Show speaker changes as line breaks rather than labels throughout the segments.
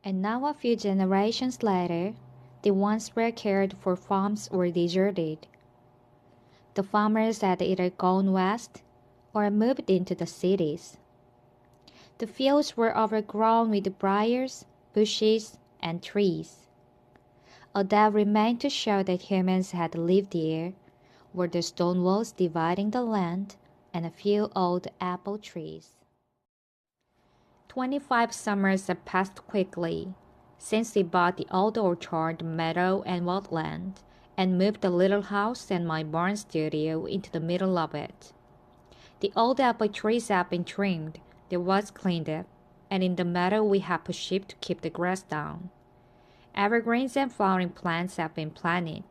And now a few generations later, the ones were cared for farms were deserted. The farmers had either gone west or moved into the cities. The fields were overgrown with briars, bushes, and trees. All that remained to show that humans had lived here were the stone walls dividing the land and a few old apple trees. 25 summers have passed quickly since we bought the old orchard, meadow, and woodland, and moved the little house and my barn studio into the middle of it. The old apple trees have been trimmed, the woods cleaned up, and in the meadow we have put sheep to keep the grass down. Evergreens and flowering plants have been planted.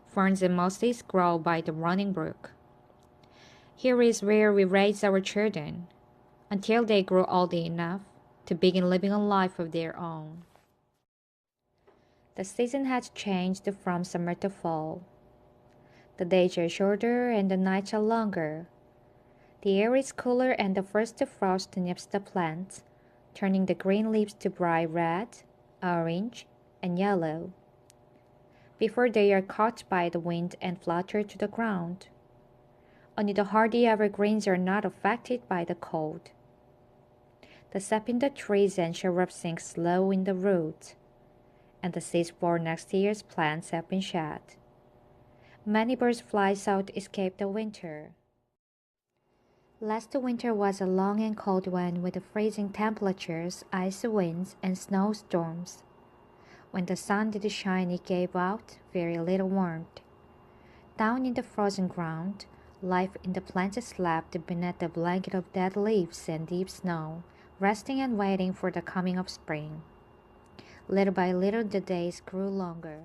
Ferns and mosses grow by the running brook. Here is where we raise our children, until they grow old enough to begin living a life of their own. The season has changed from summer to fall. The days are shorter and the nights are longer. The air is cooler and the first frost nips the plants, turning the green leaves to bright red, orange, and yellow, before they are caught by the wind and flutter to the ground. Only the hardy evergreens are not affected by the cold. The sap in the trees and shrubs sinks slow in the roots, and the seeds for next year's plants have been shed. Many birds fly south to escape the winter. Last winter was a long and cold one with freezing temperatures, icy winds, and snowstorms. When the sun did shine, it gave out very little warmth. Down in the frozen ground, life in the plants slept beneath the blanket of dead leaves and deep snow, resting and waiting for the coming of spring. Little by little, the days grew longer.